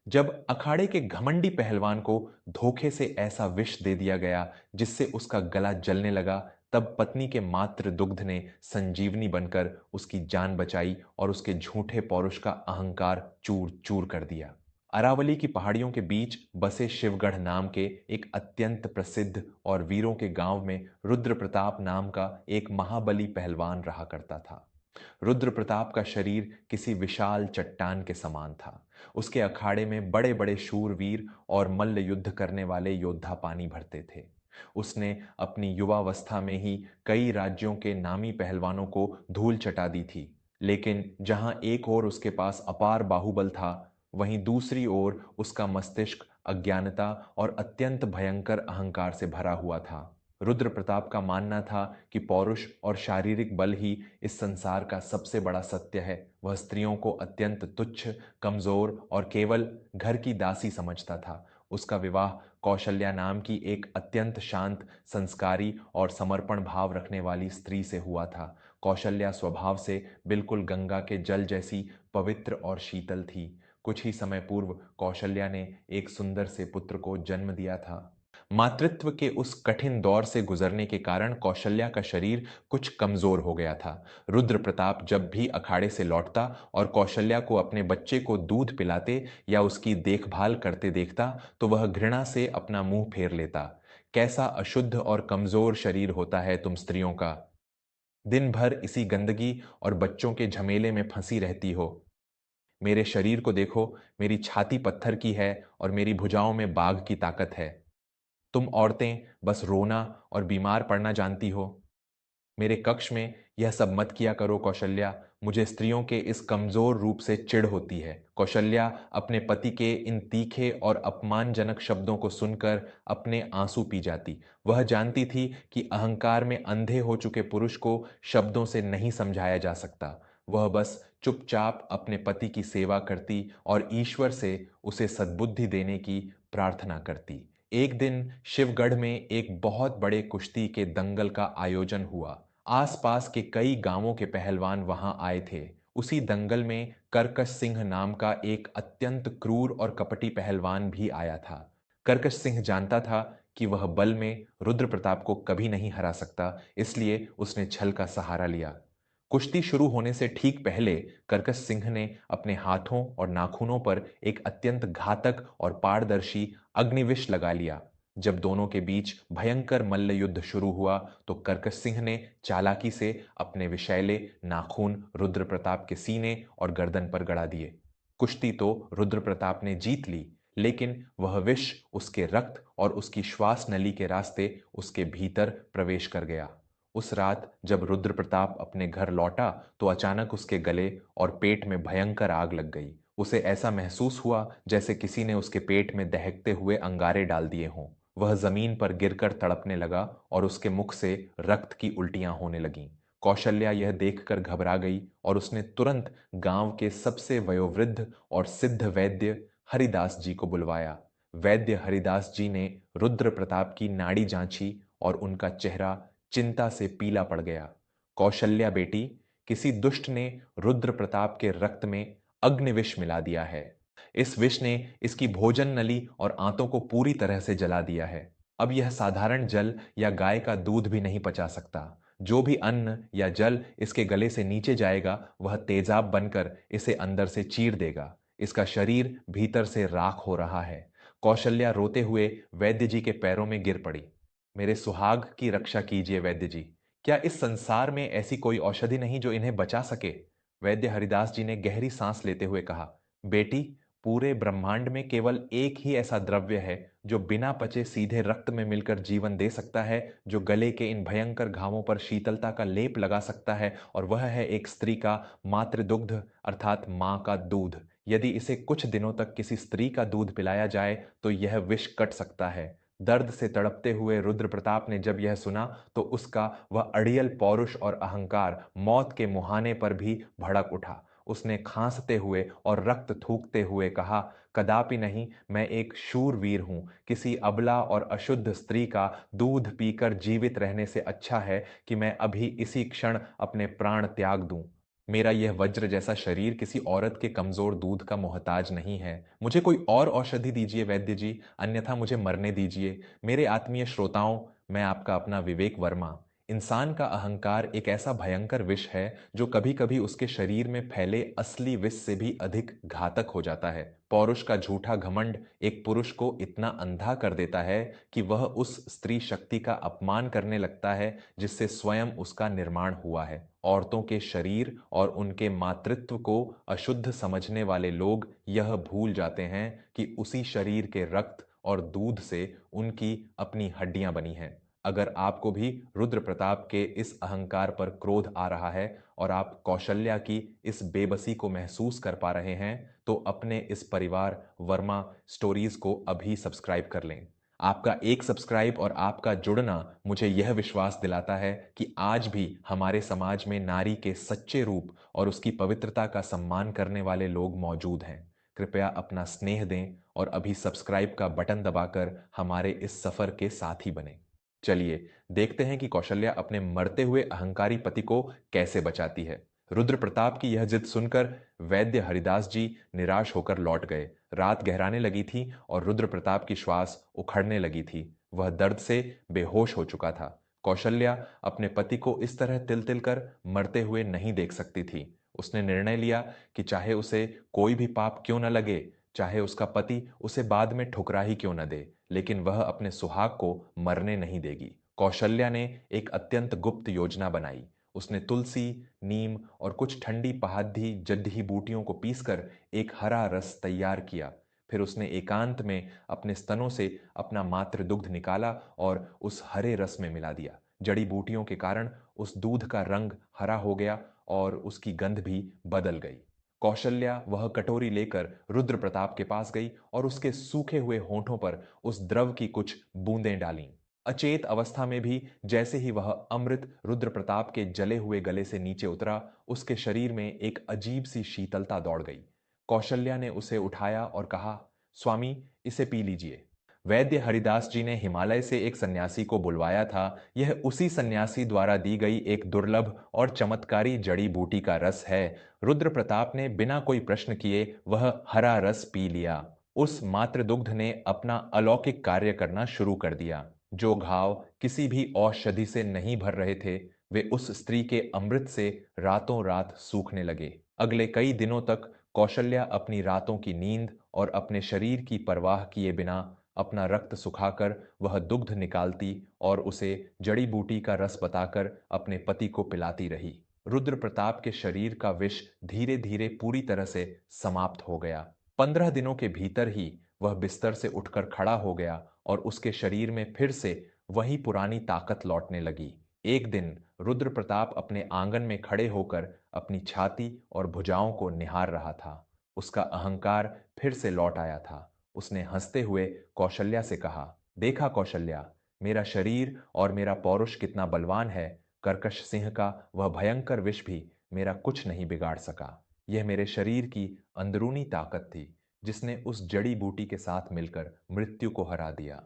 जब अखाड़े के घमंडी पहलवान को धोखे से ऐसा विष दे दिया गया जिससे उसका गला जलने लगा, तब पत्नी के मातृ दुग्ध ने संजीवनी बनकर उसकी जान बचाई और उसके झूठे पौरुष का अहंकार चूर चूर कर दिया। अरावली की पहाड़ियों के बीच बसे शिवगढ़ नाम के एक अत्यंत प्रसिद्ध और वीरों के गांव में रुद्र प्रताप नाम का एक महाबली पहलवान रहा करता था। रुद्र प्रताप का शरीर किसी विशाल चट्टान के समान था। उसके अखाड़े में बड़े बड़े शूरवीर और मल्ल युद्ध करने वाले योद्धा पानी भरते थे। उसने अपनी युवावस्था में ही कई राज्यों के नामी पहलवानों को धूल चटा दी थी। लेकिन जहां एक ओर उसके पास अपार बाहुबल था, वहीं दूसरी ओर उसका मस्तिष्क अज्ञानता और अत्यंत भयंकर अहंकार से भरा हुआ था। रुद्र प्रताप का मानना था कि पौरुष और शारीरिक बल ही इस संसार का सबसे बड़ा सत्य है। वह स्त्रियों को अत्यंत तुच्छ, कमजोर और केवल घर की दासी समझता था। उसका विवाह कौशल्या नाम की एक अत्यंत शांत, संस्कारी और समर्पण भाव रखने वाली स्त्री से हुआ था। कौशल्या स्वभाव से बिल्कुल गंगा के जल जैसी पवित्र और शीतल थी। कुछ ही समय पूर्व कौशल्या ने एक सुंदर से पुत्र को जन्म दिया था। मातृत्व के उस कठिन दौर से गुजरने के कारण कौशल्या का शरीर कुछ कमजोर हो गया था। रुद्र प्रताप जब भी अखाड़े से लौटता और कौशल्या को अपने बच्चे को दूध पिलाते या उसकी देखभाल करते देखता, तो वह घृणा से अपना मुंह फेर लेता। कैसा अशुद्ध और कमजोर शरीर होता है तुम स्त्रियों का। दिन भर इसी गंदगी और बच्चों के झमेले में फंसी रहती हो। मेरे शरीर को देखो, मेरी छाती पत्थर की है और मेरी भुजाओं में बाघ की ताकत है। तुम औरतें बस रोना और बीमार पड़ना जानती हो। मेरे कक्ष में यह सब मत किया करो कौशल्या। मुझे स्त्रियों के इस कमजोर रूप से चिढ़ होती है। कौशल्या अपने पति के इन तीखे और अपमानजनक शब्दों को सुनकर अपने आंसू पी जाती। वह जानती थी कि अहंकार में अंधे हो चुके पुरुष को शब्दों से नहीं समझाया जा सकता। वह बस चुपचाप अपने पति की सेवा करती और ईश्वर से उसे सद्बुद्धि देने की प्रार्थना करती। एक दिन शिवगढ़ में एक बहुत बड़े कुश्ती के दंगल का आयोजन हुआ। आसपास के कई गांवों के पहलवान वहां आए थे। उसी दंगल में कर्कश सिंह नाम का एक अत्यंत क्रूर और कपटी पहलवान भी आया था। कर्कश सिंह जानता था कि वह बल में रुद्र प्रताप को कभी नहीं हरा सकता, इसलिए उसने छल का सहारा लिया। कुश्ती शुरू होने से ठीक पहले कर्कश सिंह ने अपने हाथों और नाखूनों पर एक अत्यंत घातक और पारदर्शी अग्निविष लगा लिया। जब दोनों के बीच भयंकर मल्ल युद्ध शुरू हुआ, तो कर्कश सिंह ने चालाकी से अपने विषैले नाखून रुद्र प्रताप के सीने और गर्दन पर गड़ा दिए। कुश्ती तो रुद्र प्रताप ने जीत ली, लेकिन वह विष उसके रक्त और उसकी श्वास नली के रास्ते उसके भीतर प्रवेश कर गया। उस रात जब रुद्र प्रताप अपने घर लौटा, तो अचानक उसके गले और पेट में भयंकर आग लग गई। उसे ऐसा महसूस हुआ जैसे किसी ने उसके पेट में दहकते हुए अंगारे डाल दिए हों। वह जमीन पर गिरकर तड़पने लगा और उसके मुख से रक्त की उल्टियां होने लगीं। कौशल्या यह देखकर घबरा गई और उसने तुरंत गांव के सबसे वयोवृद्ध और सिद्ध वैद्य हरिदास जी को बुलवाया। वैद्य हरिदास जी ने रुद्र प्रताप की नाड़ी जांची और उनका चेहरा चिंता से पीला पड़ गया। कौशल्या बेटी, किसी दुष्ट ने रुद्र प्रताप के रक्त में अग्निविष मिला दिया है। इस विष ने इसकी भोजन नली और आंतों को पूरी तरह से जला दिया है। अब यह साधारण जल या गाय का दूध भी नहीं पचा सकता। जो भी अन्न या जल इसके गले से नीचे जाएगा, वह तेजाब बनकर इसे अंदर से चीर देगा। इसका शरीर भीतर से राख हो रहा है। कौशल्या रोते हुए वैद्य जी के पैरों में गिर पड़ी। मेरे सुहाग की रक्षा कीजिए वैद्य जी। क्या इस संसार में ऐसी कोई औषधि नहीं जो इन्हें बचा सके। वैद्य हरिदास जी ने गहरी सांस लेते हुए कहा, बेटी, पूरे ब्रह्मांड में केवल एक ही ऐसा द्रव्य है जो बिना पचे सीधे रक्त में मिलकर जीवन दे सकता है, जो गले के इन भयंकर घावों पर शीतलता का लेप लगा सकता है, और वह है एक स्त्री का मातृ दुग्ध, अर्थात मां का दूध। यदि इसे कुछ दिनों तक किसी स्त्री का दूध पिलाया जाए तो यह विष कट सकता है। दर्द से तड़पते हुए रुद्र प्रताप ने जब यह सुना, तो उसका वह अड़ियल पौरुष और अहंकार मौत के मुहाने पर भी भड़क उठा। उसने खांसते हुए और रक्त थूकते हुए कहा, कदापि नहीं, मैं एक शूरवीर हूं। किसी अबला और अशुद्ध स्त्री का दूध पीकर जीवित रहने से अच्छा है कि मैं अभी इसी क्षण अपने प्राण त्याग दूं। मेरा यह वज्र जैसा शरीर किसी औरत के कमजोर दूध का मोहताज नहीं है। मुझे कोई और औषधि दीजिए वैद्य जी, अन्यथा मुझे मरने दीजिए। मेरे आत्मीय श्रोताओं, मैं आपका अपना विवेक वर्मा। इंसान का अहंकार एक ऐसा भयंकर विष है जो कभी कभी उसके शरीर में फैले असली विष से भी अधिक घातक हो जाता है। पौरुष का झूठा घमंड एक पुरुष को इतना अंधा कर देता है कि वह उस स्त्री शक्ति का अपमान करने लगता है जिससे स्वयं उसका निर्माण हुआ है। औरतों के शरीर और उनके मातृत्व को अशुद्ध समझने वाले लोग यह भूल जाते हैं कि उसी शरीर के रक्त और दूध से उनकी अपनी हड्डियां बनी हैं। अगर आपको भी रुद्र प्रताप के इस अहंकार पर क्रोध आ रहा है और आप कौशल्या की इस बेबसी को महसूस कर पा रहे हैं, तो अपने इस परिवार वर्मा स्टोरीज को अभी सब्सक्राइब कर लें। आपका एक सब्सक्राइब और आपका जुड़ना मुझे यह विश्वास दिलाता है कि आज भी हमारे समाज में नारी के सच्चे रूप और उसकी पवित्रता का सम्मान करने वाले लोग मौजूद हैं। कृपया अपना स्नेह दें और अभी सब्सक्राइब का बटन दबाकर हमारे इस सफर के साथी बने। चलिए देखते हैं कि कौशल्या अपने मरते हुए अहंकारी पति को कैसे बचाती है। रुद्र प्रताप की यह जिद सुनकर वैद्य हरिदास जी निराश होकर लौट गए। रात गहराने लगी थी और रुद्र प्रताप की श्वास उखड़ने लगी थी। वह दर्द से बेहोश हो चुका था। कौशल्या अपने पति को इस तरह तिल तिल कर मरते हुए नहीं देख सकती थी। उसने निर्णय लिया कि चाहे उसे कोई भी पाप क्यों न लगे, चाहे उसका पति उसे बाद में ठुकरा ही क्यों न दे, लेकिन वह अपने सुहाग को मरने नहीं देगी। कौशल्या ने एक अत्यंत गुप्त योजना बनाई। उसने तुलसी, नीम और कुछ ठंडी पहाड़ी जड्डी बूटियों को पीसकर एक हरा रस तैयार किया। फिर उसने एकांत में अपने स्तनों से अपना मातृ दुग्ध निकाला और उस हरे रस में मिला दिया। जड़ी बूटियों के कारण उस दूध का रंग हरा हो गया और उसकी गंध भी बदल गई। कौशल्या वह कटोरी लेकर रुद्र प्रताप के पास गई और उसके सूखे हुए होठों पर उस द्रव की कुछ बूंदें डालीं। अचेत अवस्था में भी जैसे ही वह अमृत रुद्र प्रताप के जले हुए गले से नीचे उतरा, उसके शरीर में एक अजीब सी शीतलता दौड़ गई। कौशल्या ने उसे उठाया और कहा, स्वामी, इसे पी लीजिए। वैद्य हरिदास जी ने हिमालय से एक सन्यासी को बुलवाया था। यह उसी सन्यासी द्वारा दी गई एक दुर्लभ और चमत्कारी जड़ी बूटी का रस है। रुद्र प्रताप ने बिना कोई प्रश्न किए वह हरा रस पी लिया। उस मातृ दुग्ध ने अपना अलौकिक कार्य करना शुरू कर दिया। जो घाव किसी भी औषधि से नहीं भर रहे थे, वे उस स्त्री के अमृत से रातों रात सूखने लगे। अगले कई दिनों तक कौशल्या अपनी रातों की नींद और अपने शरीर की परवाह किए बिना अपना रक्त सुखाकर वह दुग्ध निकालती और उसे जड़ी बूटी का रस बताकर अपने पति को पिलाती रही। रुद्र प्रताप के शरीर का विष धीरे धीरे पूरी तरह से समाप्त हो गया। 15 दिनों के भीतर ही वह बिस्तर से उठकर खड़ा हो गया और उसके शरीर में फिर से वही पुरानी ताकत लौटने लगी। एक दिन रुद्र प्रताप अपने आंगन में खड़े होकर अपनी छाती और भुजाओं को निहार रहा था। उसका अहंकार फिर से लौट आया था। उसने हंसते हुए कौशल्या से कहा, देखा कौशल्या, मेरा शरीर और मेरा पौरुष कितना बलवान है। कर्कश सिंह का वह भयंकर विष भी मेरा कुछ नहीं बिगाड़ सका। यह मेरे शरीर की अंदरूनी ताकत थी जिसने उस जड़ी बूटी के साथ मिलकर मृत्यु को हरा दिया।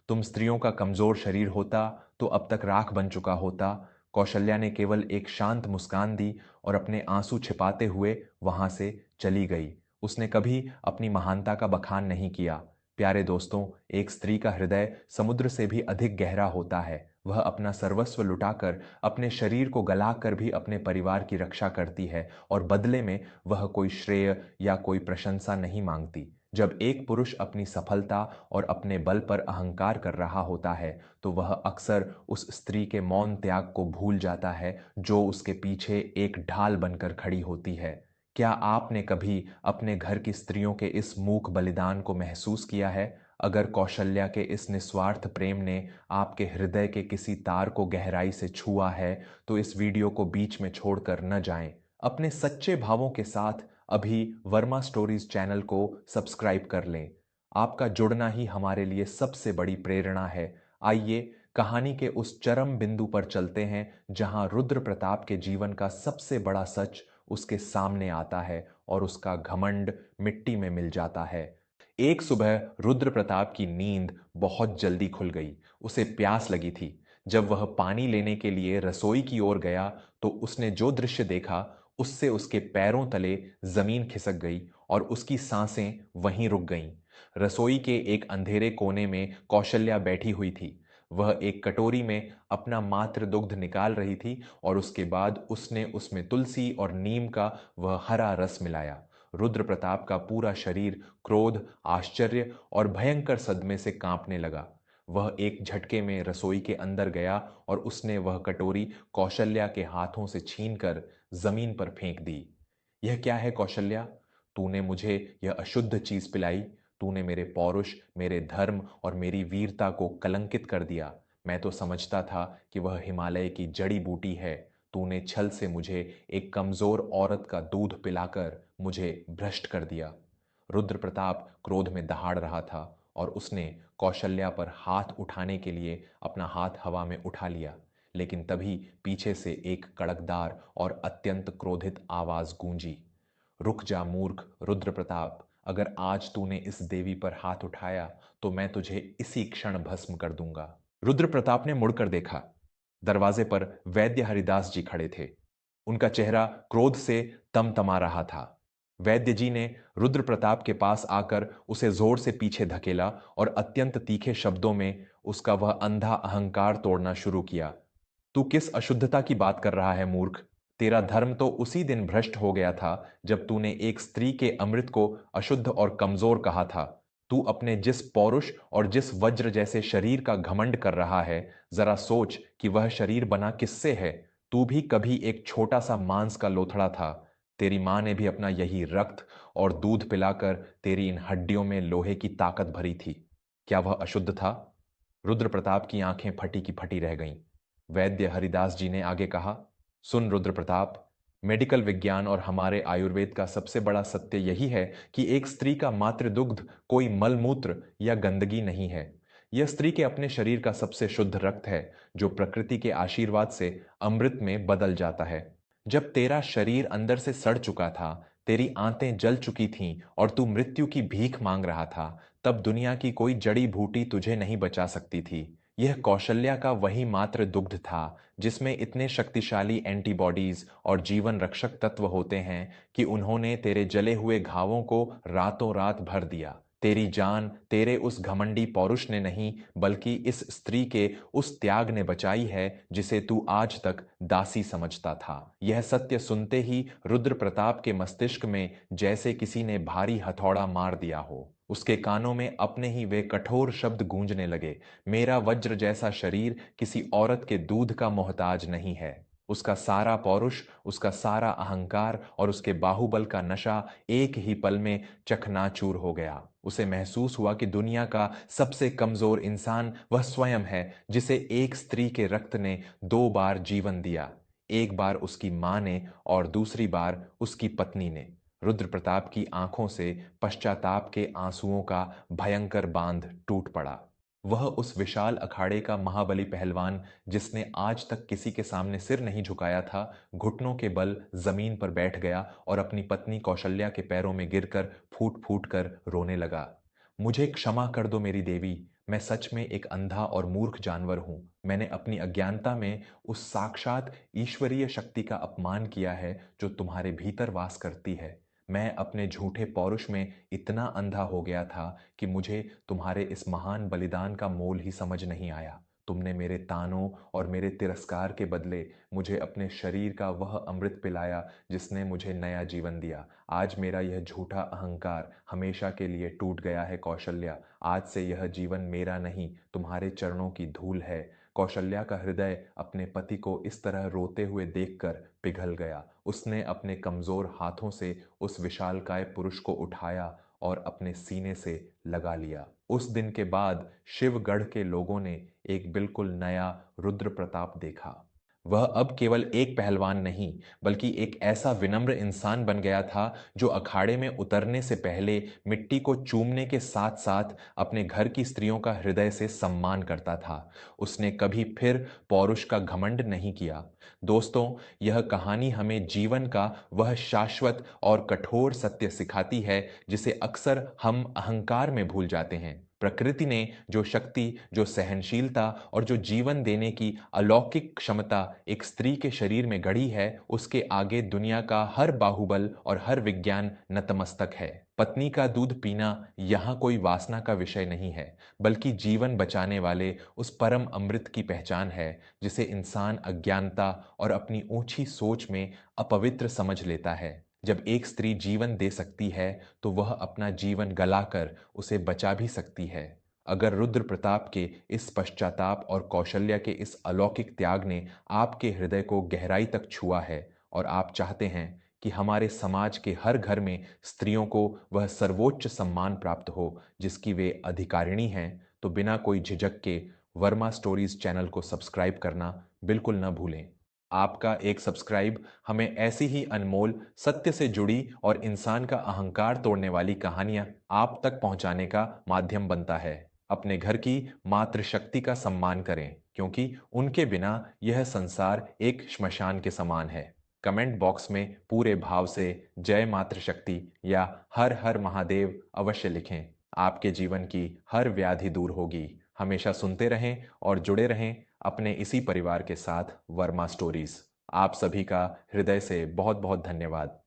तुम स्त्रियों का कमजोर शरीर होता तो अब तक राख बन चुका होता। कौशल्या ने केवल एक शांत मुस्कान दी और अपने आंसू छिपाते हुए वहां से चली गई। उसने कभी अपनी महानता का बखान नहीं किया। प्यारे दोस्तों, एक स्त्री का हृदय समुद्र से भी अधिक गहरा होता है। वह अपना सर्वस्व लुटाकर, अपने शरीर को गलाकर भी अपने परिवार की रक्षा करती है और बदले में वह कोई श्रेय या कोई प्रशंसा नहीं मांगती। जब एक पुरुष अपनी सफलता और अपने बल पर अहंकार कर रहा होता है, तो वह अक्सर उस स्त्री के मौन त्याग को भूल जाता है जो उसके पीछे एक ढाल बनकर खड़ी होती है। क्या आपने कभी अपने घर की स्त्रियों के इस मूक बलिदान को महसूस किया है? अगर कौशल्या के इस निस्वार्थ प्रेम ने आपके हृदय के किसी तार को गहराई से छुआ है, तो इस वीडियो को बीच में छोड़कर न जाएं। अपने सच्चे भावों के साथ अभी वर्मा स्टोरीज चैनल को सब्सक्राइब कर लें। आपका जुड़ना ही हमारे लिए सबसे बड़ी प्रेरणा है। आइए कहानी के उस चरम बिंदु पर चलते हैं जहां रुद्र प्रताप के जीवन का सबसे बड़ा सच उसके सामने आता है और उसका घमंड मिट्टी में मिल जाता है। एक सुबह रुद्र प्रताप की नींद बहुत जल्दी खुल गई। उसे प्यास लगी थी। जब वह पानी लेने के लिए रसोई की ओर गया तो उसने जो दृश्य देखा उससे उसके पैरों तले जमीन खिसक गई और उसकी सांसें वहीं रुक गईं। रसोई के एक अंधेरे कोने में कौशल्या बैठी हुई थी। वह एक कटोरी में अपना मातृ दुग्ध निकाल रही थी और उसके बाद उसने उसमें तुलसी और नीम का वह हरा रस मिलाया। रुद्र प्रताप का पूरा शरीर क्रोध, आश्चर्य और भयंकर सदमे से कांपने लगा। वह एक झटके में रसोई के अंदर गया और उसने वह कटोरी कौशल्या के हाथों से छीनकर जमीन पर फेंक दी। यह क्या है कौशल्या? तूने मुझे यह अशुद्ध चीज पिलाई। तूने मेरे पौरुष, मेरे धर्म और मेरी वीरता को कलंकित कर दिया। मैं तो समझता था कि वह हिमालय की जड़ी बूटी है। तूने छल से मुझे एक कमजोर औरत का दूध पिलाकर मुझे भ्रष्ट कर दिया। रुद्र प्रताप क्रोध में दहाड़ रहा था और उसने कौशल्या पर हाथ उठाने के लिए अपना हाथ हवा में उठा लिया, लेकिन तभी पीछे से एक कड़कदार और अत्यंत क्रोधित आवाज गूंजी। रुक जा मूर्ख रुद्र प्रताप, अगर आज तूने इस देवी पर हाथ उठाया तो मैं तुझे इसी क्षण भस्म कर दूंगा। रुद्र प्रताप ने मुड़कर देखा। दरवाजे पर वैद्य हरिदास जी खड़े थे। उनका चेहरा क्रोध से तमतमा रहा था। वैद्य जी ने रुद्र प्रताप के पास आकर उसे जोर से पीछे धकेला और अत्यंत तीखे शब्दों में उसका वह अंधा अहंकार तोड़ना शुरू किया। तू किस अशुद्धता की बात कर रहा है मूर्ख? तेरा धर्म तो उसी दिन भ्रष्ट हो गया था जब तूने एक स्त्री के अमृत को अशुद्ध और कमजोर कहा था। तू अपने जिस पौरुष और जिस वज्र जैसे शरीर का घमंड कर रहा है, जरा सोच कि वह शरीर बना किससे है। तू भी कभी एक छोटा सा मांस का लोथड़ा था। तेरी मां ने भी अपना यही रक्त और दूध पिलाकर तेरी इन हड्डियों में लोहे की ताकत भरी थी। क्या वह अशुद्ध था? रुद्र प्रताप की आंखें फटी की फटी रह गईं। वैद्य हरिदास जी ने आगे कहा, सुन रुद्र प्रताप, मेडिकल विज्ञान और हमारे आयुर्वेद का सबसे बड़ा सत्य यही है कि एक स्त्री का मातृ दुग्ध कोई मलमूत्र या गंदगी नहीं है। यह स्त्री के अपने शरीर का सबसे शुद्ध रक्त है, जो प्रकृति के आशीर्वाद से अमृत में बदल जाता है। जब तेरा शरीर अंदर से सड़ चुका था, तेरी आंतें जल चुकी थीं और तू मृत्यु की भीख मांग रहा था, तब दुनिया की कोई जड़ी बूटी तुझे नहीं बचा सकती थी। यह कौशल्या का वही मात्र दुग्ध था जिसमें इतने शक्तिशाली एंटीबॉडीज और जीवन रक्षक तत्व होते हैं कि उन्होंने तेरे जले हुए घावों को रातों रात भर दिया। तेरी जान तेरे उस घमंडी पौरुष ने नहीं, बल्कि इस स्त्री के उस त्याग ने बचाई है जिसे तू आज तक दासी समझता था। यह सत्य सुनते ही रुद्र प्रताप के मस्तिष्क में जैसे किसी ने भारी हथौड़ा मार दिया हो। उसके कानों में अपने ही वे कठोर शब्द गूंजने लगे, मेरा वज्र जैसा शरीर किसी औरत के दूध का मोहताज नहीं है। उसका सारा पौरुष, उसका सारा अहंकार और उसके बाहुबल का नशा एक ही पल में चकनाचूर हो गया। उसे महसूस हुआ कि दुनिया का सबसे कमजोर इंसान वह स्वयं है, जिसे एक स्त्री के रक्त ने दो बार जीवन दिया। एक बार उसकी मां ने और दूसरी बार उसकी पत्नी ने। रुद्र प्रताप की आंखों से पश्चाताप के आंसुओं का भयंकर बांध टूट पड़ा। वह उस विशाल अखाड़े का महाबली पहलवान, जिसने आज तक किसी के सामने सिर नहीं झुकाया था, घुटनों के बल जमीन पर बैठ गया और अपनी पत्नी कौशल्या के पैरों में गिरकर फूट फूट कर रोने लगा। मुझे क्षमा कर दो मेरी देवी, मैं सच में एक अंधा और मूर्ख जानवर हूं। मैंने अपनी अज्ञानता में उस साक्षात ईश्वरीय शक्ति का अपमान किया है जो तुम्हारे भीतर वास करती है। मैं अपने झूठे पौरुष में इतना अंधा हो गया था कि मुझे तुम्हारे इस महान बलिदान का मोल ही समझ नहीं आया। तुमने मेरे तानों और मेरे तिरस्कार के बदले मुझे अपने शरीर का वह अमृत पिलाया जिसने मुझे नया जीवन दिया। आज मेरा यह झूठा अहंकार हमेशा के लिए टूट गया है कौशल्या। आज से यह जीवन मेरा नहीं, तुम्हारे चरणों की धूल है। कौशल्या का हृदय अपने पति को इस तरह रोते हुए देखकर पिघल गया। उसने अपने कमजोर हाथों से उस विशालकाय पुरुष को उठाया और अपने सीने से लगा लिया। उस दिन के बाद शिवगढ़ के लोगों ने एक बिल्कुल नया रुद्र प्रताप देखा। वह अब केवल एक पहलवान नहीं, बल्कि एक ऐसा विनम्र इंसान बन गया था जो अखाड़े में उतरने से पहले मिट्टी को चूमने के साथ साथ अपने घर की स्त्रियों का हृदय से सम्मान करता था। उसने कभी फिर पौरुष का घमंड नहीं किया। दोस्तों, यह कहानी हमें जीवन का वह शाश्वत और कठोर सत्य सिखाती है जिसे अक्सर हम अहंकार में भूल जाते हैं। प्रकृति ने जो शक्ति, जो सहनशीलता और जो जीवन देने की अलौकिक क्षमता एक स्त्री के शरीर में गढ़ी है, उसके आगे दुनिया का हर बाहुबल और हर विज्ञान नतमस्तक है। पत्नी का दूध पीना यहाँ कोई वासना का विषय नहीं है, बल्कि जीवन बचाने वाले उस परम अमृत की पहचान है जिसे इंसान अज्ञानता और अपनी ऊंची सोच में अपवित्र समझ लेता है। जब एक स्त्री जीवन दे सकती है, तो वह अपना जीवन गलाकर उसे बचा भी सकती है। अगर रुद्र प्रताप के इस पश्चाताप और कौशल्या के इस अलौकिक त्याग ने आपके हृदय को गहराई तक छुआ है और आप चाहते हैं कि हमारे समाज के हर घर में स्त्रियों को वह सर्वोच्च सम्मान प्राप्त हो जिसकी वे अधिकारिणी हैं, तो बिना कोई झिझक के वर्मा स्टोरीज चैनल को सब्सक्राइब करना बिल्कुल न भूलें। आपका एक सब्सक्राइब हमें ऐसी ही अनमोल, सत्य से जुड़ी और इंसान का अहंकार तोड़ने वाली कहानियां आप तक पहुंचाने का माध्यम बनता है। अपने घर की मातृशक्ति का सम्मान करें, क्योंकि उनके बिना यह संसार एक श्मशान के समान है। कमेंट बॉक्स में पूरे भाव से जय मातृशक्ति या हर हर महादेव अवश्य लिखें। आपके जीवन की हर व्याधि दूर होगी। हमेशा सुनते रहें और जुड़े रहें अपने इसी परिवार के साथ, वर्मा स्टोरीज। आप सभी का हृदय से बहुत बहुत धन्यवाद।